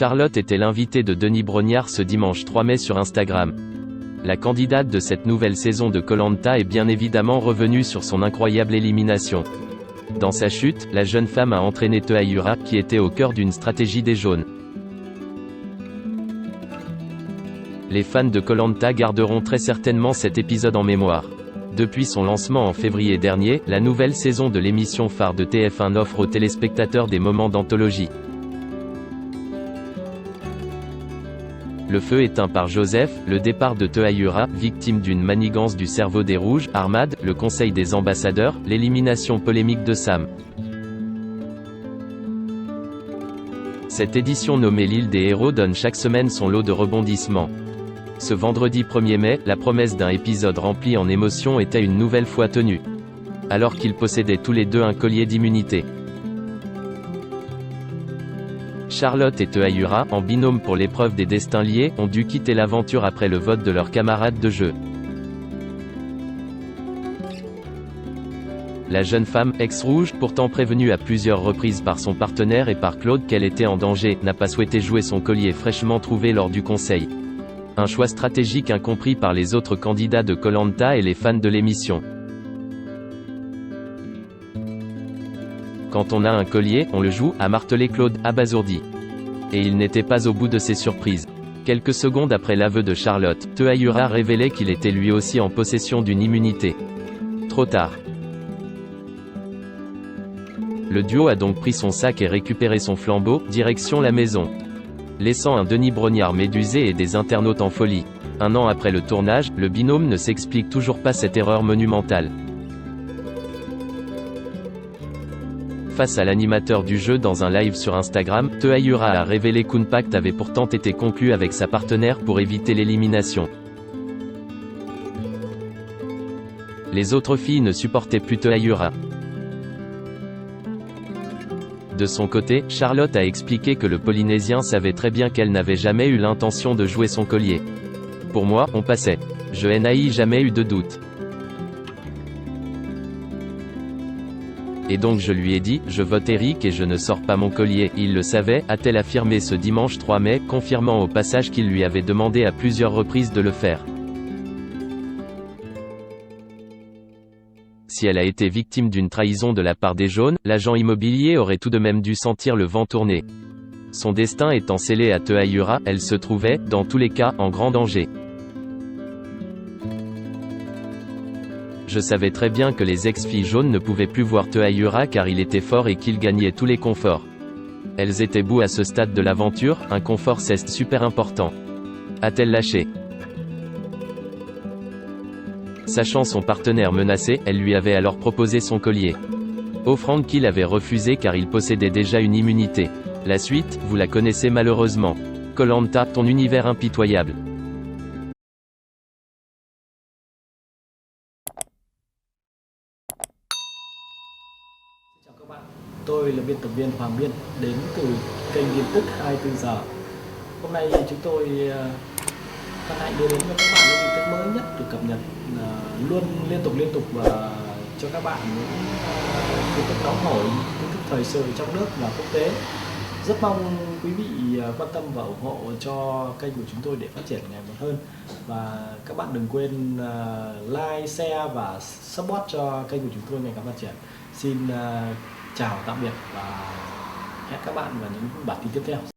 Charlotte était l'invitée de Denis Brognard ce dimanche 3 mai sur Instagram. La candidate de cette nouvelle saison de Koh-Lanta est bien évidemment revenue sur son incroyable élimination. Dans sa chute, la jeune femme a entraîné Teuhaiura, qui était au cœur d'une stratégie des jaunes. Les fans de Koh-Lanta garderont très certainement cet épisode en mémoire. Depuis son lancement en février dernier, la nouvelle saison de l'émission phare de TF1 offre aux téléspectateurs des moments d'anthologie. Le feu éteint par Joseph, le départ de Teuhaiura, victime d'une manigance du cerveau des Rouges, Armad, le conseil des ambassadeurs, l'élimination polémique de Sam. Cette édition nommée l'île des héros donne chaque semaine son lot de rebondissements. Ce vendredi 1er mai, la promesse d'un épisode rempli en émotions était une nouvelle fois tenue. Alors qu'ils possédaient tous les deux un collier d'immunité. Charlotte et Teuhaiura, en binôme pour l'épreuve des destins liés, ont dû quitter l'aventure après le vote de leurs camarades de jeu. La jeune femme, ex-rouge, pourtant prévenue à plusieurs reprises par son partenaire et par Claude qu'elle était en danger, n'a pas souhaité jouer son collier fraîchement trouvé lors du conseil. Un choix stratégique incompris par les autres candidats de Koh-Lanta et les fans de l'émission. Quand on a un collier, on le joue, a martelé Claude, abasourdi. Et il n'était pas au bout de ses surprises. Quelques secondes après l'aveu de Charlotte, Teuhaiura révélait qu'il était lui aussi en possession d'une immunité. Trop tard. Le duo a donc pris son sac et récupéré son flambeau, direction la maison. Laissant un Denis Brognard médusé et des internautes en folie. Un an après le tournage, le binôme ne s'explique toujours pas cette erreur monumentale. Face à l'animateur du jeu dans un live sur Instagram, Teuhaiura a révélé qu'un pacte avait pourtant été conclu avec sa partenaire pour éviter l'élimination. Les autres filles ne supportaient plus Teuhaiura. De son côté, Charlotte a expliqué que le Polynésien savait très bien qu'elle n'avait jamais eu l'intention de jouer son collier. Pour moi, on passait. Je n'ai jamais eu de doute. Et donc je lui ai dit, je vote Eric et je ne sors pas mon collier, il le savait, a-t-elle affirmé ce dimanche 3 mai, confirmant au passage qu'il lui avait demandé à plusieurs reprises de le faire. Si elle a été victime d'une trahison de la part des jaunes, l'agent immobilier aurait tout de même dû sentir le vent tourner. Son destin étant scellé à Teuhaiura, elle se trouvait, dans tous les cas, en grand danger. Je savais très bien que les ex-filles jaunes ne pouvaient plus voir Teuhaiura car il était fort et qu'il gagnait tous les conforts. Elles étaient boues à ce stade de l'aventure, un confort c'est super important. A-t-elle lâché? Sachant son partenaire menacé, elle lui avait alors proposé son collier. Offrande qu'il avait refusé car il possédait déjà une immunité. La suite, vous la connaissez malheureusement. Koh-Lanta, ton univers impitoyable. Chào các bạn, tôi là biên tập viên Hoàng Biên, đến từ kênh tin tức 24 giờ. Hôm nay chúng tôi hân hạnh đưa đến cho các bạn những tin tức mới nhất được cập nhật luôn liên tục và cho các bạn những tin tức nóng hổi, tin tức thời sự trong nước và quốc tế. Rất mong quý vị quan tâm và ủng hộ cho kênh của chúng tôi để phát triển ngày một hơn. Và các bạn đừng quên like, share và support cho kênh của chúng tôi ngày càng phát triển. Xin chào tạm biệt và hẹn các bạn vào những bản tin tiếp theo.